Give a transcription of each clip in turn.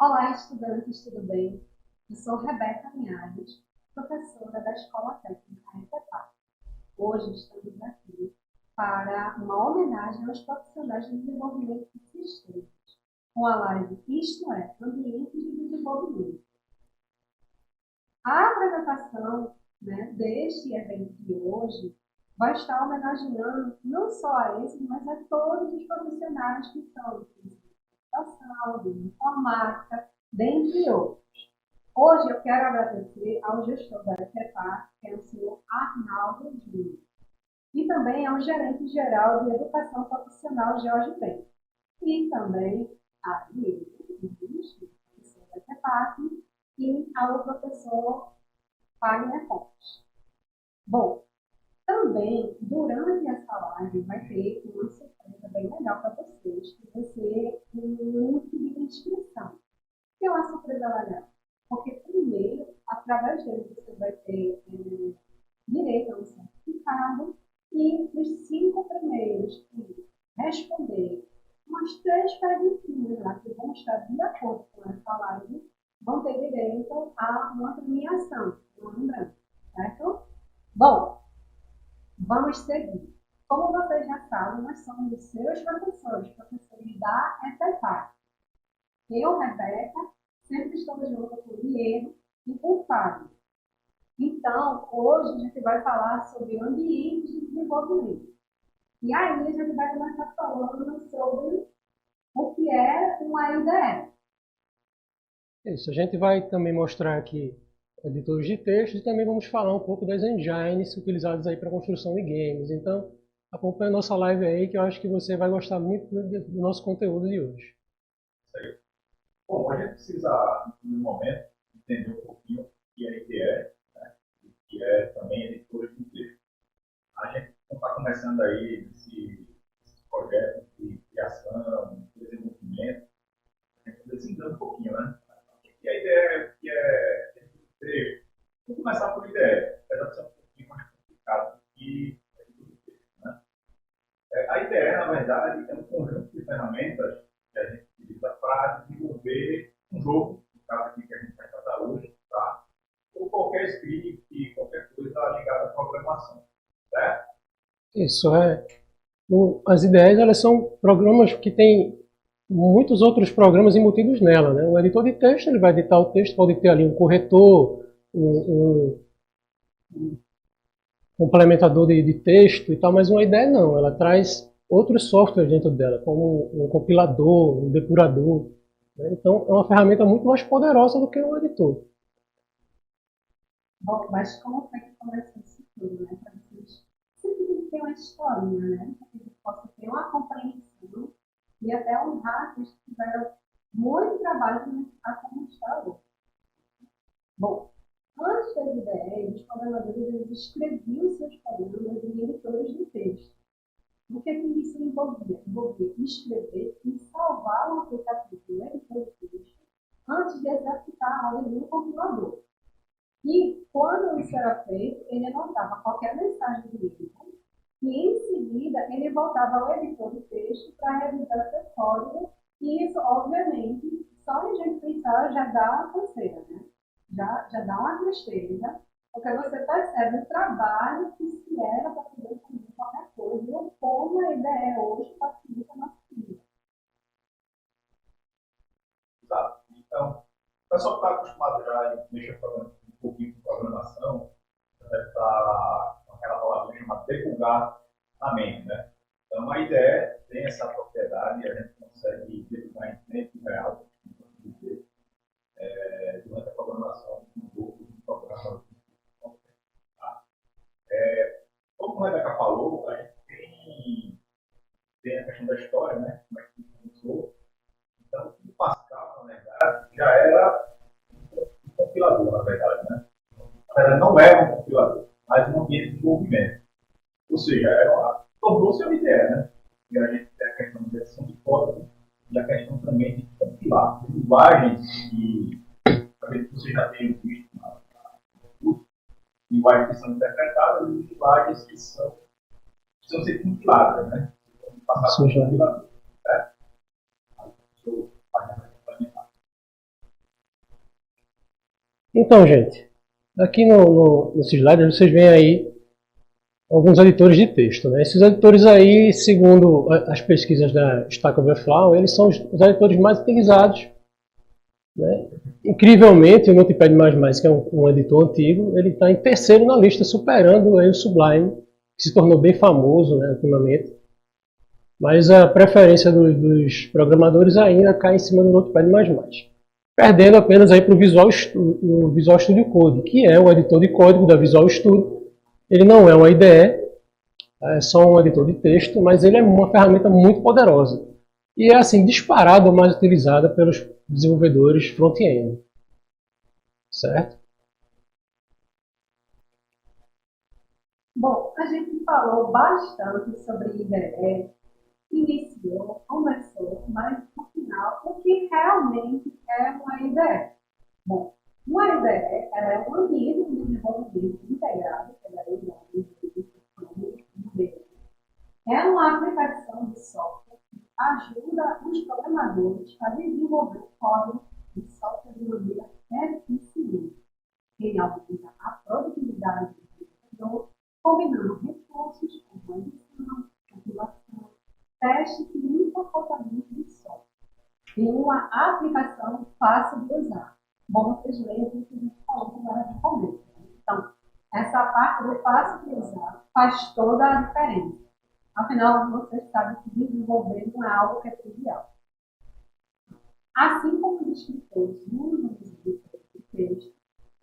Olá, estudantes, tudo bem? Eu sou Rebeca Linhares, professora da Escola Técnica ETEPAC. Hoje estamos aqui para uma homenagem aos profissionais de desenvolvimento de sistemas, com a live Isto é, Ambiente de Desenvolvimento. A apresentação, deste evento de hoje vai estar homenageando não só a esses, mas a todos os profissionais que são de computação, de informática, dentre outros. Hoje eu quero agradecer ao gestor da ETEPAC, que é o senhor Arnaldo Júnior, e também ao gerente geral de Educação Profissional, Jorge Bem, e também a mim, professor da ETEPAC, e ao professor Wagner Pontes. Bom, também, durante essa live, vai ter uma surpresa bem legal para vocês, que vai ser um link de inscrição. Que é uma surpresa legal? Porque, primeiro, através dele, você vai ter direito a um certificado e os 5 primeiros que responder umas 3 perguntinhas lá que vão estar de acordo com essa live vão ter direito a uma premiação, uma lembrança, certo? Bom, vamos seguir. Como vocês já sabem, nós somos os seus professores da ETEPAC. Eu, Rebeca, sempre estou junto com o Diego e com o Fábio. Então, hoje a gente vai falar sobre ambientes de desenvolvimento. E aí a gente vai começar falando sobre o que é uma IDE. Isso, a gente vai também mostrar aqui editores de texto e também vamos falar um pouco das engines utilizadas aí para a construção de games. Então, acompanhe a nossa live aí que eu acho que você vai gostar muito do nosso conteúdo de hoje. Bom, a gente precisa, no momento, entender um pouquinho o que é IDE, né? O que é também editores de texto. A gente está começando aí esse projeto de criação, de desenvolvimento, a gente está desenvolvendo um pouquinho, né? O que é IDE, o que é editor de texto. Vou começar por IDE, apesar de ser um pouquinho mais complicado do que editor de texto, né? A IDE, na verdade, é um conjunto de ferramentas que a gente utiliza para desenvolver um jogo, no caso aqui que a gente vai tratar hoje, tá? Ou qualquer script, qualquer coisa ligada à programação, certo? Isso é. As ideias elas são programas que têm muitos outros programas embutidos nela, né? O editor de texto ele vai editar o texto, pode ter ali um corretor, um complementador de texto e tal, mas uma ideia não, ela traz outros softwares dentro dela, como um compilador, um depurador. Né? Então, é uma ferramenta muito mais poderosa do que um editor. Bom, mas como foi que começou isso tudo, né? Para vocês sempre ter uma historinha, né? Para que a gente possa ter uma compreensão e até honrar aqueles que tiveram muito trabalho para estar como está hoje. Bom, antes das ideias, os programadores eles escreviam seus programas em editores de texto. O que é que isso envolvia? Envolvia escrever e salvar um aplicativo no editor de texto antes de executar a ordem no compilador. E quando isso era feito, ele anotava qualquer mensagem do erro e em seguida ele voltava ao editor de texto para revisar seu código e isso, obviamente, só a gente pensar já dá uma canseira, né? Já dá uma tristeza, porque você percebe o trabalho que se era para poder fazer qualquer coisa e o como a ideia hoje facilita a nossa vida. Exato. Então, o pessoal que está acostumado já a mexer um pouquinho com programação, já deve estar com aquela palavra chamada debugar na mente, né? Então, a ideia tem essa propriedade, a gente consegue debugar em tempo real, durante a programação de um jogo, de um programa. Tá? Como a Rebeca falou, a gente tem a questão da história, né? Como é que começou. Então, o Pascal, na verdade, já era um compilador, na verdade, né? Na verdade, não era um compilador, mas um ambiente de desenvolvimento. Ou seja, tornou-se uma ideia, né? E a gente tem a questão de edição de código e a questão também de compilar. Linguagens que você já tem visto curso, linguagens que são interpretadas e linguagens que precisam ser compiladas, né? Passar por um compilador. Certo? Então, gente, aqui nesse slide vocês veem aí alguns editores de texto, né? Esses editores aí, segundo as pesquisas da Stack Overflow, eles são os editores mais utilizados, né? Incrivelmente, o Notepad++, que é um editor antigo, ele está em terceiro na lista, superando aí o Sublime, que se tornou bem famoso, né, ultimamente. Mas a preferência dos programadores ainda cai em cima do Notepad++. Perdendo apenas aí para o Visual Studio Code, que é o editor de código da Visual Studio. Ele não é uma IDE, é só um editor de texto, mas ele é uma ferramenta muito poderosa. E é assim, disparado a mais utilizada pelos desenvolvedores front-end. Certo? Bom, a gente falou bastante sobre IDE, iniciou, começou, mas no final, o que realmente é uma IDE? Bom, uma IDE ela é um ambiente de desenvolvimento integrado, que é o nome de é uma aplicação de software que ajuda os programadores a desenvolver código de software de maneira eficiente. Ele aumenta a produtividade do desenvolvedor, combinando recursos como edição, compilação, teste e encapottamento de software. Em uma aplicação fácil de usar. Bom, vocês lembram que a gente falou agora no começo. Então, essa parte do fácil de usar faz toda a diferença. Afinal, vocês sabem que desenvolver não é algo que é trivial. Assim como os escritores usam os editores de texto,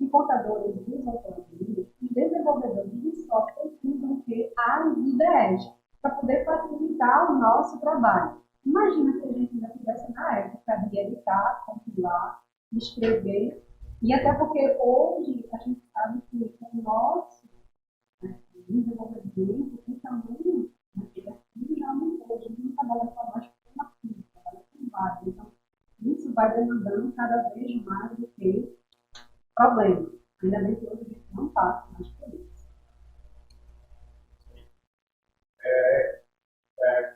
e contadores usam planilhas, os desenvolvedores de software usam as IDEs para poder facilitar o nosso trabalho. Imagina se a gente ainda tivesse na época de editar, compilar, escrever, e até porque hoje a gente sabe que o nosso desenvolvimento tem também já mudou, a gente não trabalha só mais com uma coisa, trabalha com vários. Então, isso vai demandando cada vez mais do que problemas. Ainda bem que hoje a gente não passa mais por isso.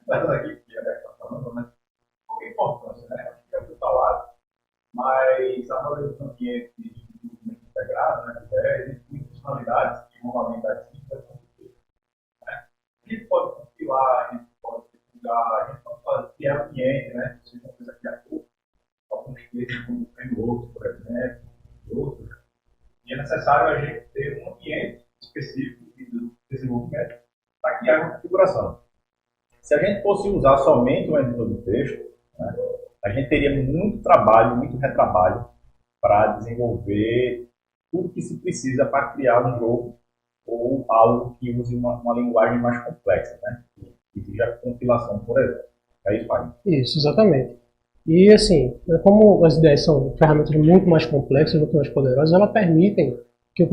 Começando aqui, que a Beca está falando, né? Qual é a importância, né? Acho que é o que eu falado, mas a maioria dos ambientes de desenvolvimento integrado, né? Existem funcionalidades que normalmente a gente vai conseguir. A gente pode compilar, a gente pode divulgar, a gente pode criar ambiente, né? Vocês vão ver daqui a pouco, alguns textos como frameworks, por exemplo, e outros. E é necessário a gente ter um ambiente específico de desenvolvimento para criar uma configuração. Se a gente fosse usar somente um editor de texto, né, a gente teria muito trabalho, muito retrabalho para desenvolver tudo que se precisa para criar um jogo ou algo que use uma linguagem mais complexa, né? Que seja compilação, por exemplo. É isso, Fábio? Isso, exatamente. E assim, como as ideias são ferramentas muito mais complexas, muito mais poderosas, elas permitem que o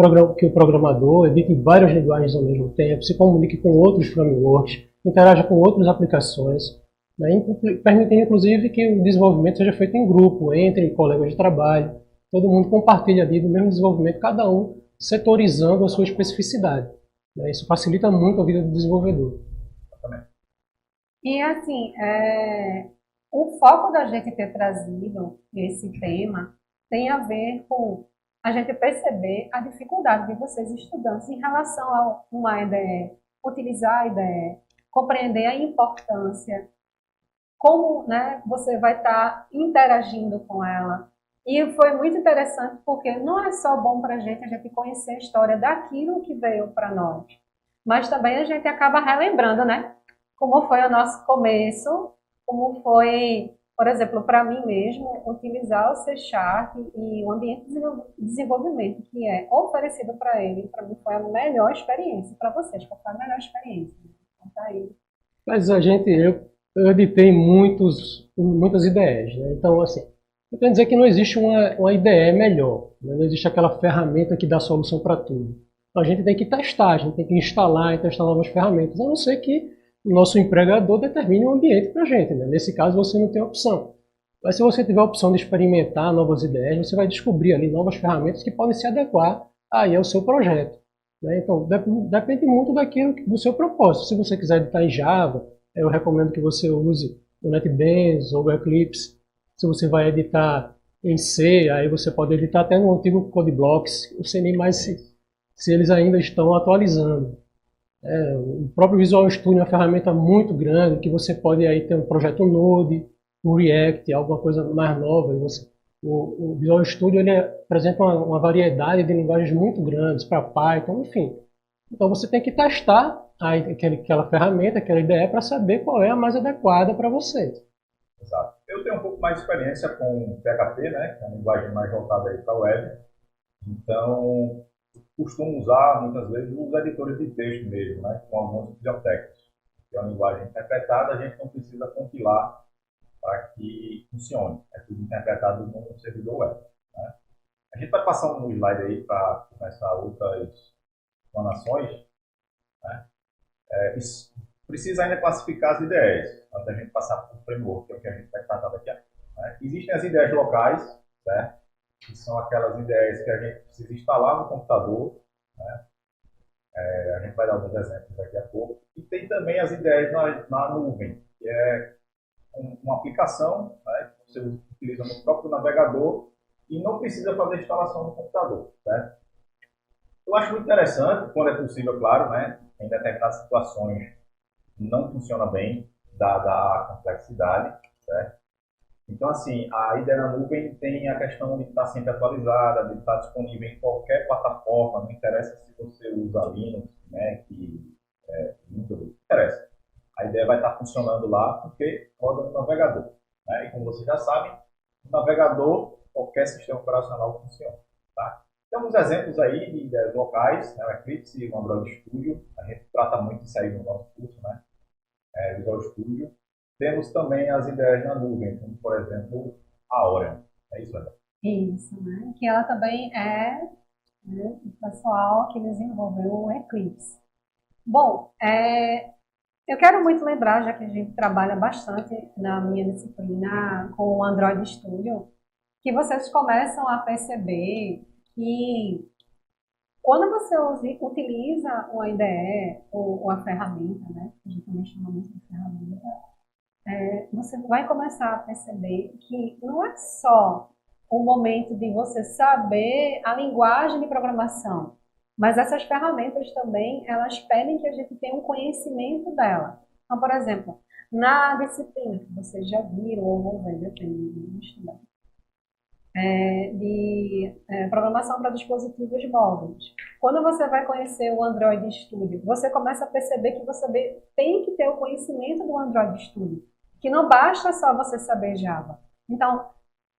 programador edite várias linguagens ao mesmo tempo, se comunique com outros frameworks, interaja com outras aplicações, né, permitindo inclusive que o desenvolvimento seja feito em grupo, entre colegas de trabalho, todo mundo compartilha ali do mesmo desenvolvimento, cada um setorizando a sua especificidade. Né, isso facilita muito a vida do desenvolvedor. E assim, o foco da gente ter trazido esse tema tem a ver com a gente perceber a dificuldade de vocês estudantes em relação a uma IDE, utilizar a IDE, compreender a importância, como, né, você vai estar interagindo com ela. E foi muito interessante porque não é só bom para a gente conhecer a história daquilo que veio para nós, mas também a gente acaba relembrando, né? Como foi o nosso começo, como foi, por exemplo, para mim mesmo, utilizar o C# e o ambiente de desenvolvimento que é oferecido para ele, para mim foi a melhor experiência. Para vocês, qual foi a melhor experiência? Conta aí. Mas eu editei muitas IDEs, né? Então, assim, eu quero dizer que não existe uma IDE melhor, né? Não existe aquela ferramenta que dá solução para tudo. Então, a gente tem que testar, a gente tem que instalar e testar novas ferramentas, a não ser que o nosso empregador determine um ambiente para a gente, né? Nesse caso, você não tem opção. Mas se você tiver a opção de experimentar novas ideias, você vai descobrir ali novas ferramentas que podem se adequar aí ao seu projeto. Né? Então, depende muito do seu propósito. Se você quiser editar em Java, eu recomendo que você use o NetBeans ou o Eclipse. Se você vai editar em C, aí você pode editar até no antigo CodeBlocks, não sei nem mais se eles ainda estão atualizando. O próprio Visual Studio é uma ferramenta muito grande, que você pode aí ter um projeto Node, um React, alguma coisa mais nova. O Visual Studio ele apresenta uma variedade de linguagens muito grandes para Python, enfim. Então você tem que testar aquela ferramenta, aquela IDE, para saber qual é a mais adequada para você. Exato. Eu tenho um pouco mais de experiência com PHP, né, que é uma linguagem mais voltada para a web. Então, costumo usar, muitas vezes, os editores de texto mesmo, né, com algumas bibliotecas. Que é uma linguagem interpretada, a gente não precisa compilar para que funcione. É tudo interpretado no servidor web. Né? A gente vai passar um slide aí para começar outras explanações. Né? Isso precisa ainda classificar as ideias, antes da gente passar para o framework, que é o que a gente vai tratar daqui a pouco. Né? Existem as ideias locais, certo? Que são aquelas ideias que a gente precisa instalar no computador. Né? A gente vai dar alguns exemplos daqui a pouco. E tem também as ideias na nuvem, que é uma aplicação, né, que você utiliza no próprio navegador e não precisa fazer instalação no computador. Certo? Eu acho muito interessante, quando é possível, claro, né, em determinadas situações não funciona bem, dada a complexidade. Certo? Então, assim, a ideia na nuvem tem a questão de estar sempre atualizada, de estar disponível em qualquer plataforma, não interessa se você usa Linux, Mac, Windows, não interessa. A ideia vai estar funcionando lá porque roda no navegador. Né? E como vocês já sabem, no navegador, qualquer sistema operacional funciona. Tá? Temos exemplos aí de ideias locais, né? O Eclipse e o Android Studio. A gente trata muito isso aí no nosso curso, né? Visual Studio. Temos também as ideias na nuvem, como, por exemplo, a Orion. É isso, André? Isso, né? Que ela também é, né, o pessoal que desenvolveu o Eclipse. Bom, eu quero muito lembrar, já que a gente trabalha bastante na minha disciplina com o Android Studio, que vocês começam a perceber que quando você utiliza uma IDE ou a ferramenta, né? A gente também chama muito de ferramenta, você vai começar a perceber que não é só o momento de você saber a linguagem de programação, mas essas ferramentas também, elas pedem que a gente tenha um conhecimento dela. Então, por exemplo, na disciplina que vocês já viram ou vão ver, depende do estudante, programação para dispositivos móveis. Quando você vai conhecer o Android Studio, você começa a perceber que você tem que ter o conhecimento do Android Studio, que não basta só você saber Java. Então,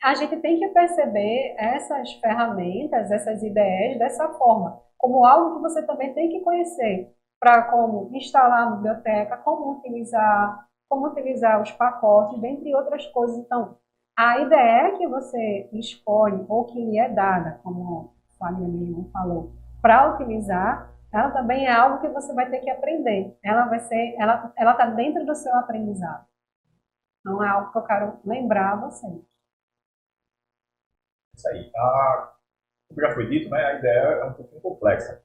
a gente tem que perceber essas ferramentas, essas ideias dessa forma, como algo que você também tem que conhecer, para como instalar a biblioteca, como utilizar os pacotes, dentre outras coisas. Então, a ideia que você escolhe ou que lhe é dada, como o Fábio mesmo falou, para utilizar, ela também é algo que você vai ter que aprender. Ela está dentro do seu aprendizado. Não é algo que eu quero lembrar a vocês. Isso aí. Como já foi dito, né, a ideia é um pouquinho complexa.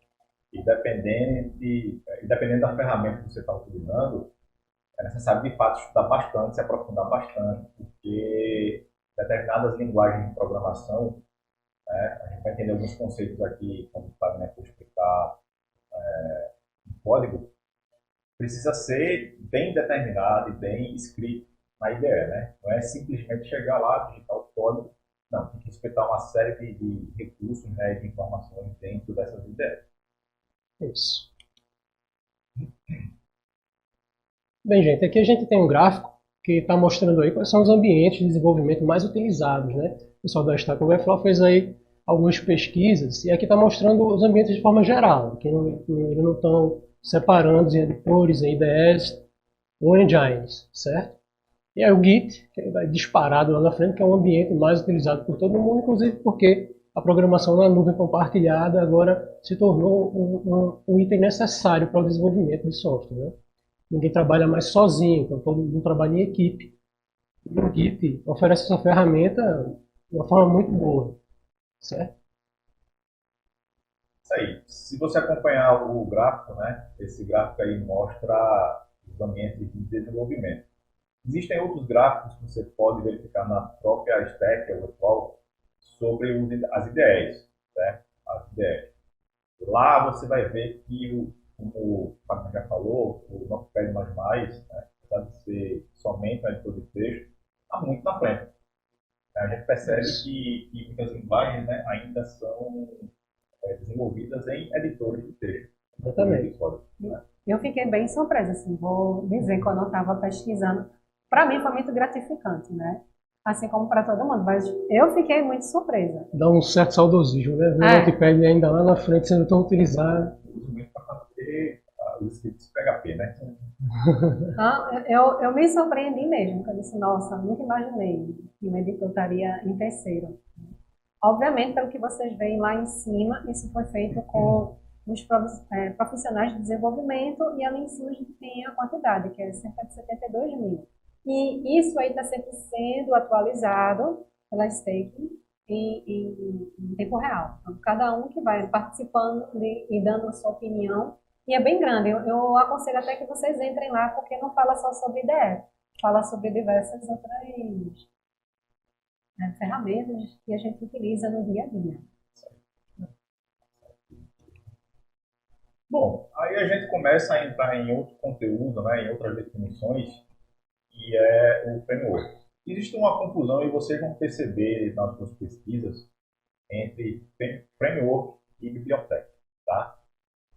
E dependendo da ferramenta que você está utilizando, é necessário, de fato, estudar bastante, se aprofundar bastante, porque determinadas linguagens de programação, né, a gente vai entender alguns conceitos aqui, como o Fábio for explicar em código, precisa ser bem determinado e bem escrito na IDE. Né? Não é simplesmente chegar lá, digitar o código. Não, tem que respeitar uma série de recursos, né, de informações dentro dessas ideias. Isso. Bem, gente, aqui a gente tem um gráfico que está mostrando aí quais são os ambientes de desenvolvimento mais utilizados, né? O pessoal da Stack Overflow fez aí algumas pesquisas e aqui está mostrando os ambientes de forma geral, que eles não estão separando em editores, em IDEs ou engines, certo? E aí o Git, que vai disparado lá na frente, que é um ambiente mais utilizado por todo mundo, inclusive porque a programação na nuvem compartilhada agora se tornou um item necessário para o desenvolvimento de software, né? Ninguém trabalha mais sozinho, então todo mundo trabalha em equipe. E o Git oferece essa ferramenta de uma forma muito boa, certo? Isso aí. Se você acompanhar o gráfico, né, esse gráfico aí mostra os ambientes de desenvolvimento. Existem outros gráficos que você pode verificar na própria Stack Overflow, sobre as IDEs, certo? As IDEs. Lá você vai ver que, como o Fábio já falou, o Notepad++, né, apesar de ser somente um editor de texto, está muito na frente. A gente percebe que muitas linguagens, né, ainda são desenvolvidas em editores de texto. Exatamente. Eu fiquei bem surpresa, assim, vou dizer, quando eu estava pesquisando. Para mim foi muito gratificante, né? Assim como para todo mundo, mas eu fiquei muito surpresa. Dá um certo saudosismo, né? Ver o Notepad ainda lá na frente sendo tão utilizado. Uso muito para fazer os scripts PHP, né? Eu me surpreendi mesmo, eu disse, nossa, nunca imaginei que o editor estaria em terceiro. Obviamente, pelo que vocês veem lá em cima, isso foi feito com os profissionais de desenvolvimento e ali em cima a gente tem a quantidade, que é cerca de 72 mil. E isso aí está sempre sendo atualizado pela Staking em tempo real. Então, cada um que vai participando e dando a sua opinião, e é bem grande. Eu aconselho até que vocês entrem lá, porque não fala só sobre IDE, fala sobre diversas outras ferramentas que a gente utiliza no dia a dia. Bom, aí a gente começa a entrar em outro conteúdo, né, em outras definições, que é o framework. Existe uma confusão, e vocês vão perceber nas suas pesquisas, entre framework e biblioteca. Tá?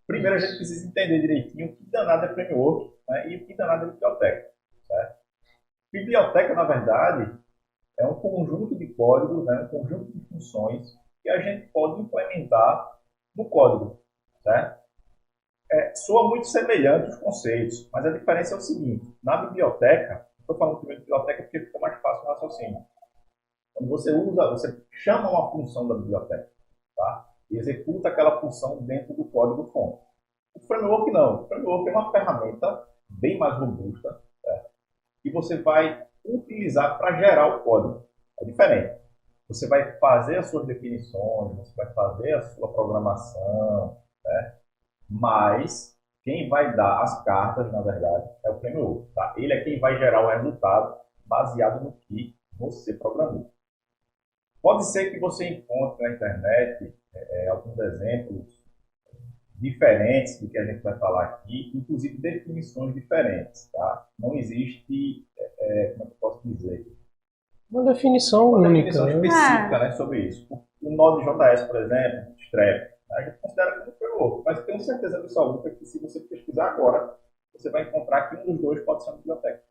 Primeiro a gente precisa entender direitinho o que danado é framework, né, e o que danado é biblioteca. Certo? Biblioteca, na verdade, é um conjunto de códigos, né, um conjunto de funções que a gente pode implementar no código. Certo? Soa muito semelhante os conceitos, mas a diferença é o seguinte: na biblioteca, estou falando primeiro de biblioteca porque fica mais fácil o raciocínio. Quando você chama uma função da biblioteca, tá? E executa aquela função dentro do código fonte. O framework não. O framework é uma ferramenta bem mais robusta, certo? Que você vai utilizar para gerar o código. É diferente. Você vai fazer as suas definições, você vai fazer a sua programação, certo? Mas quem vai dar as cartas, na verdade, é o framework. Tá? Ele é quem vai gerar o resultado baseado no que você programou. Pode ser que você encontre na internet alguns exemplos diferentes do que a gente vai falar aqui, inclusive definições diferentes. Tá? Não existe, como é que eu posso dizer? Uma definição única. Específica, né, sobre isso. O Node.js, por exemplo, Strap, a gente considera como framework, mas tenho certeza absoluta que se você pesquisar agora, você vai encontrar que um dos dois pode ser uma biblioteca.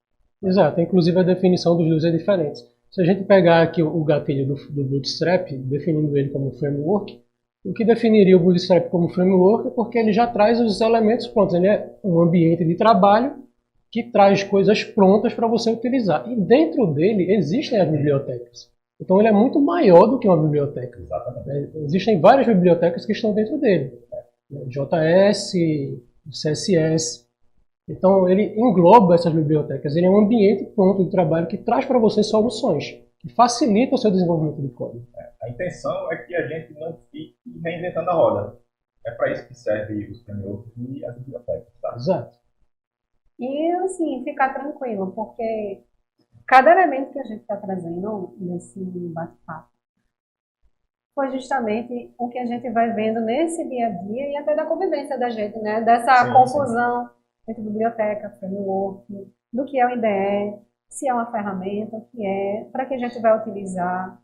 Exato, inclusive a definição dos dois é diferente. Se a gente pegar aqui o gatilho do Bootstrap, definindo ele como framework, o que definiria o Bootstrap como framework é porque ele já traz os elementos prontos. Ele é um ambiente de trabalho que traz coisas prontas para você utilizar. E dentro dele existem as bibliotecas. Então ele é muito maior do que uma biblioteca. Exatamente. Existem várias bibliotecas que estão dentro dele. JS, CSS. Então ele engloba essas bibliotecas. Ele é um ambiente pronto de trabalho que traz para você soluções, que facilita o seu desenvolvimento de código. A intenção é que a gente não fique reinventando a roda. É para isso que serve os frameworks e as bibliotecas. Tá? Exato. E, assim, ficar tranquilo, porque cada elemento que a gente está trazendo nesse bate-papo foi justamente o que a gente vai vendo nesse dia a dia e até da convivência da gente, né? Dessa confusão entre biblioteca, framework, do que é o IDE, se é uma ferramenta, o que é, para que a gente vai utilizar,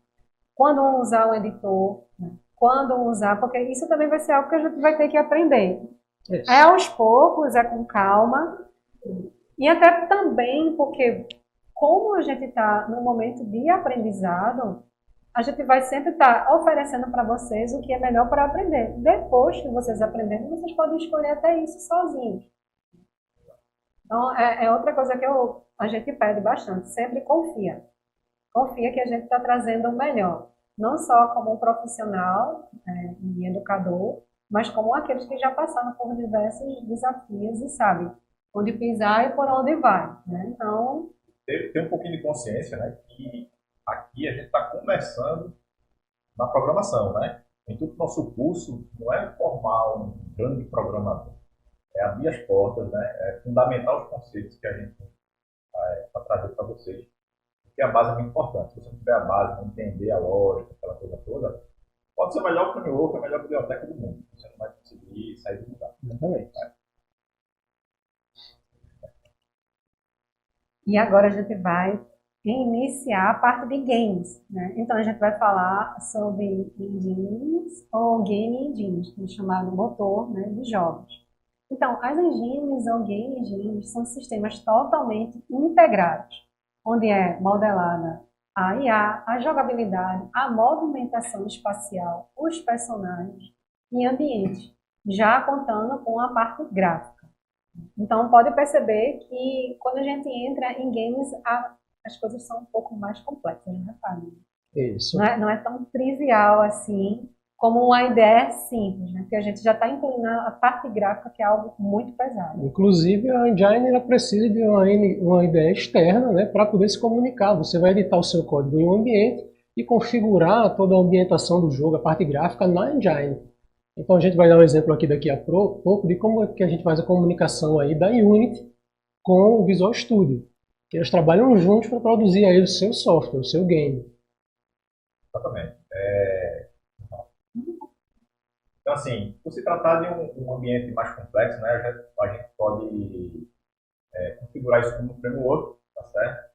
quando usar o editor, né? Quando usar, porque isso também vai ser algo que a gente vai ter que aprender. Isso. É aos poucos, é com calma, e até também porque, como a gente está no momento de aprendizado, a gente vai sempre estar oferecendo para vocês o que é melhor para aprender. Depois que vocês aprenderem, vocês podem escolher até isso sozinhos. Então, é outra coisa que a gente pede bastante. Sempre confia. Confia que a gente está trazendo o melhor. Não só como um profissional e educador, mas como aqueles que já passaram por diversos desafios e sabem onde pisar e por onde vai. Né? Então, tem um pouquinho de consciência, né, que aqui a gente está começando na programação, né? Então, o nosso curso não é formar um grande programador, é abrir as portas, né? É fundamentar os conceitos que a gente vai trazer para vocês. porque a base é muito importante. Se você não tiver a base, não entender a lógica, aquela coisa toda, pode ser o melhor framework, a melhor biblioteca do mundo. Você não vai conseguir sair do lugar. Exatamente. E agora a gente vai iniciar a parte de games, né? Então a gente vai falar sobre engines ou game engines, que é chamado motor, né, de jogos. Então, as engines ou game engines são sistemas totalmente integrados, onde é modelada a IA, a jogabilidade, a movimentação espacial, os personagens e ambientes, já contando com a parte gráfica. Então, pode perceber que quando a gente entra em games, as coisas são um pouco mais complexas, né, Fábio? Isso. Não é tão trivial assim, como uma ideia simples, né? Porque a gente já está incluindo a parte gráfica, que é algo muito pesado. Inclusive, a engine ela precisa de uma ideia externa, né, para poder se comunicar. Você vai editar o seu código em um ambiente e configurar toda a ambientação do jogo, a parte gráfica, na engine. Então a gente vai dar um exemplo aqui daqui a pouco de como é que a gente faz a comunicação aí da Unity com o Visual Studio. Que eles trabalham juntos para produzir aí o seu software, o seu game. Exatamente. Então, assim, por se tratar de um ambiente mais complexo, né, a gente pode configurar isso como um framework, tá certo?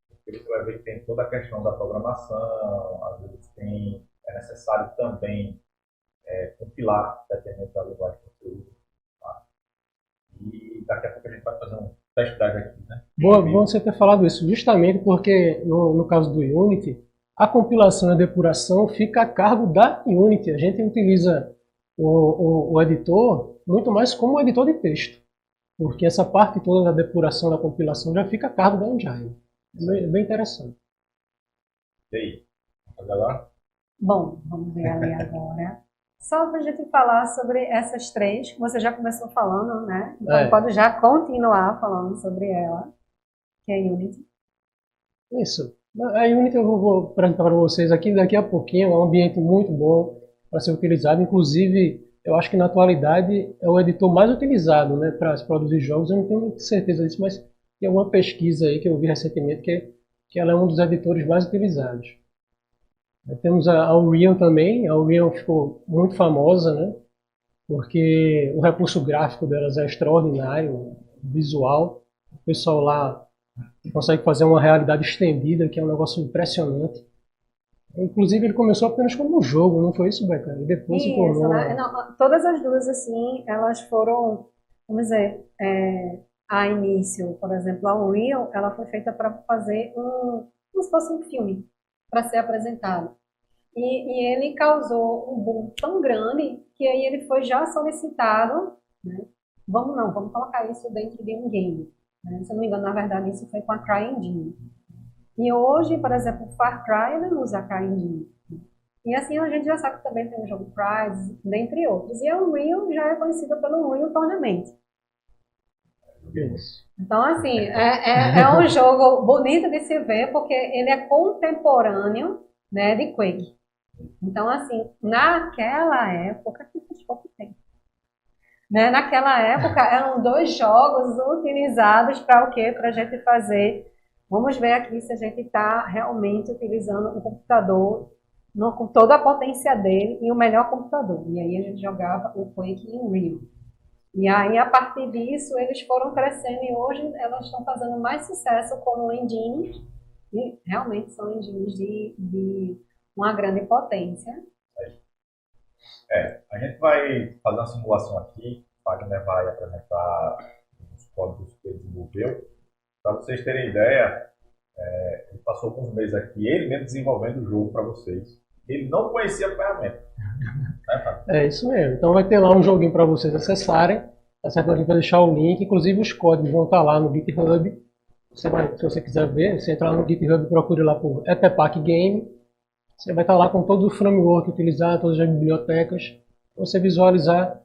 Porque você vai ver que tem toda a questão da programação, às vezes é necessário também compilar, dependendo da linguagem que você usa. Tá? E daqui a pouco a gente vai fazer um test drive aqui, né? Bom você ter falado isso, justamente porque no caso do Unity, a compilação e a depuração fica a cargo da Unity. A gente utiliza o editor muito mais como um editor de texto, porque essa parte toda da depuração, da compilação já fica a cargo da engine. É bem interessante. E aí? Vamos fazer agora? Bom, vamos ver ali agora. Só para a gente falar sobre essas três, que você já começou falando, né? Então pode já continuar falando sobre ela, que é a Unity. Isso. A Unity eu vou apresentar para vocês aqui daqui a pouquinho. É um ambiente muito bom para ser utilizado. Inclusive, eu acho que na atualidade é o editor mais utilizado, né, para se produzir jogos. Eu não tenho muita certeza disso, mas tem alguma pesquisa aí que eu vi recentemente que ela é um dos editores mais utilizados. Temos a Unreal também. A Unreal ficou muito famosa, né, porque o recurso gráfico delas é extraordinário, visual. O pessoal lá consegue fazer uma realidade estendida, que é um negócio impressionante. Inclusive, ele começou apenas como um jogo, não foi isso, Beca? E depois se tornou... Né? Não, todas as duas, assim, elas foram, vamos dizer, a início, por exemplo, a Unreal, ela foi feita para fazer como se fosse um filme, para ser apresentado. E ele causou um boom tão grande que aí ele foi já solicitado, né? Vamos colocar isso dentro de um game. Né? Se eu não me engano, na verdade, isso foi com a CryEngine. E hoje, por exemplo, o Far Cry ele usa a CryEngine. E assim a gente já sabe que também tem o jogo Crysis, dentre outros. E a Unreal já é conhecida pelo Unreal Tournament. Então, assim, é um jogo bonito de se ver, porque ele é contemporâneo, né, de Quake. Então, assim, naquela época, que faz pouco tempo, né, naquela época eram dois jogos utilizados para o quê? Para a gente fazer. Vamos ver aqui se a gente está realmente utilizando um computador com toda a potência dele e o melhor computador. E aí a gente jogava o Quake em Unreal. E aí, a partir disso, eles foram crescendo e hoje elas estão fazendo mais sucesso como engines, e realmente são engines de uma grande potência. A gente vai fazer uma simulação aqui, o Wagner vai apresentar os códigos que ele desenvolveu. Para vocês terem ideia, ele passou alguns meses aqui, ele mesmo desenvolvendo o jogo para vocês. Ele não conhecia a ferramenta. É isso mesmo. Então vai ter lá um joguinho para vocês acessarem. Tá certo? A gente vai deixar o link. Inclusive os códigos vão estar lá no GitHub. Se você quiser ver, você entra lá no GitHub e procure lá por Etepac Game. Você vai estar lá com todo o framework utilizado, todas as bibliotecas, para você visualizar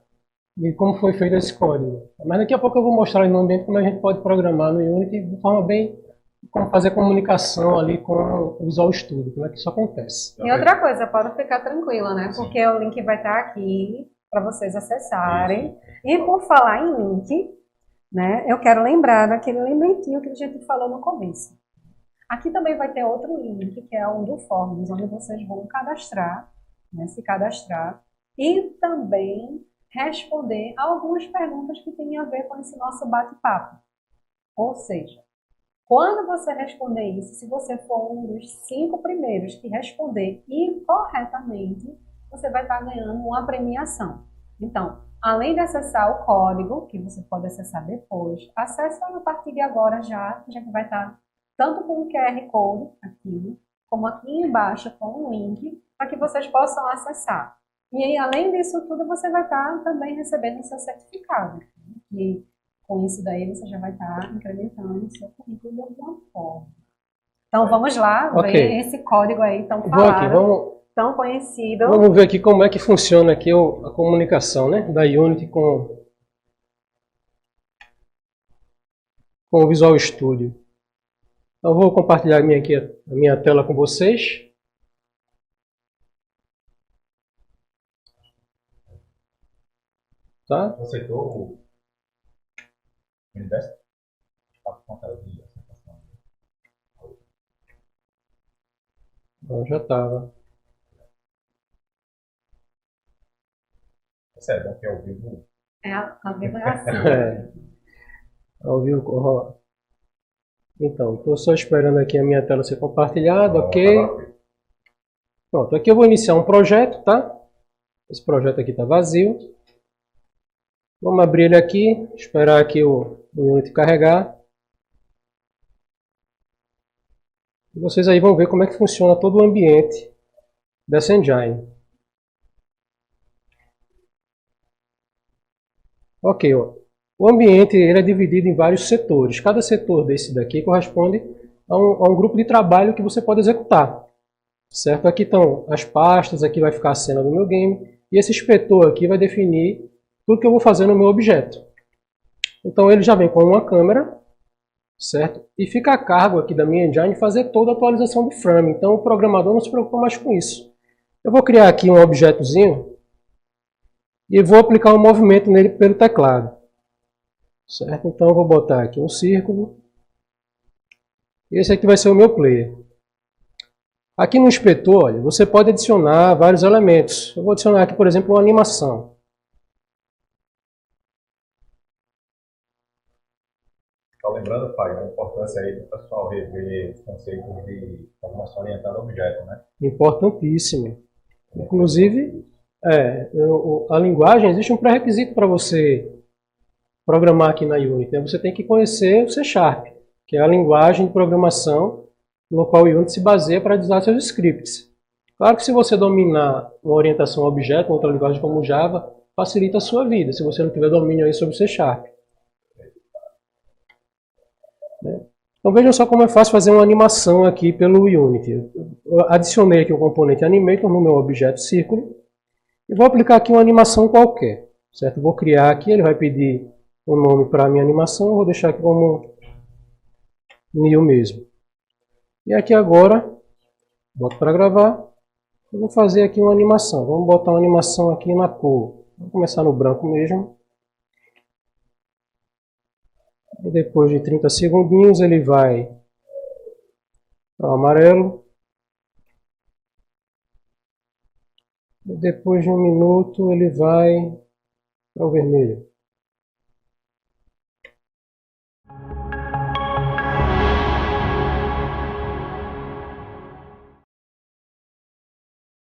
de como foi feito esse código. Mas daqui a pouco eu vou mostrar no ambiente como a gente pode programar no Unity de forma bem... como fazer comunicação ali com o Visual Studio, como é que isso acontece. E outra coisa, pode ficar tranquila, né? Porque o link vai estar aqui para vocês acessarem. E por falar em link, né, eu quero lembrar daquele lembretinho que a gente falou no começo. Aqui também vai ter outro link, que é o do Forms, onde vocês vão cadastrar, né, se cadastrar, e também responder algumas perguntas que têm a ver com esse nosso bate-papo. Ou seja, quando você responder isso, se você for um dos 5 primeiros que responder incorretamente, você vai estar ganhando uma premiação. Então, além de acessar o código, que você pode acessar depois, acesse a partir de agora já, que vai estar tanto com o QR Code aqui, como aqui embaixo com um link, para que vocês possam acessar. E aí, além disso tudo, você vai estar também recebendo o seu certificado. E com isso daí, você já vai estar incrementando o seu currículo de alguma forma. Então, vamos lá ver esse código aí tão falado, tão conhecido. Vamos ver aqui como é que funciona aqui a comunicação, né, da Unity com o Visual Studio. Então, vou compartilhar aqui a minha tela com vocês. Tá? Você aceitou o universo? Então, já estava. É bom que é ao vivo. Ao vivo é assim. Ao vivo. Então, estou só esperando aqui a minha tela ser compartilhada, ok? Pronto, aqui eu vou iniciar um projeto, tá? Esse projeto aqui está vazio. Vamos abrir ele aqui, esperar aqui o Unity carregar. E vocês aí vão ver como é que funciona todo o ambiente dessa engine. Ok, ó. O ambiente ele é dividido em vários setores. Cada setor desse daqui corresponde a um grupo de trabalho que você pode executar. Certo? Aqui estão as pastas, aqui vai ficar a cena do meu game. E esse inspetor aqui vai definir tudo que eu vou fazer no meu objeto. Então ele já vem com uma câmera, certo? E fica a cargo aqui da minha engine fazer toda a atualização do frame. Então o programador não se preocupa mais com isso. Eu vou criar aqui um objetozinho e vou aplicar um movimento nele pelo teclado. Certo? Então eu vou botar aqui um círculo. Esse aqui vai ser o meu player. Aqui no inspetor, olha, você pode adicionar vários elementos. Eu vou adicionar aqui, por exemplo, uma animação. Só lembrando, Fábio, a importância aí do pessoal rever os conceitos de programação orientada a objeto, né? Importantíssimo. Inclusive, a linguagem, existe um pré-requisito para você programar aqui na Unity. Você tem que conhecer o C#, que é a linguagem de programação no qual o Unity se baseia para designar seus scripts. Claro que se você dominar uma orientação a objeto, outra linguagem como Java, facilita a sua vida, se você não tiver domínio aí sobre o C#. Então vejam só como é fácil fazer uma animação aqui pelo Unity. Eu adicionei aqui o componente Animator no meu objeto círculo e vou aplicar aqui uma animação qualquer. Certo? Vou criar aqui, ele vai pedir um nome para a minha animação, vou deixar aqui como new mesmo. E aqui agora, boto para gravar, eu vou fazer aqui uma animação. Vamos botar uma animação aqui na cor. Vou começar no branco mesmo. E depois de 30 segundinhos ele vai para o amarelo. E depois de 1 minuto ele vai para o vermelho.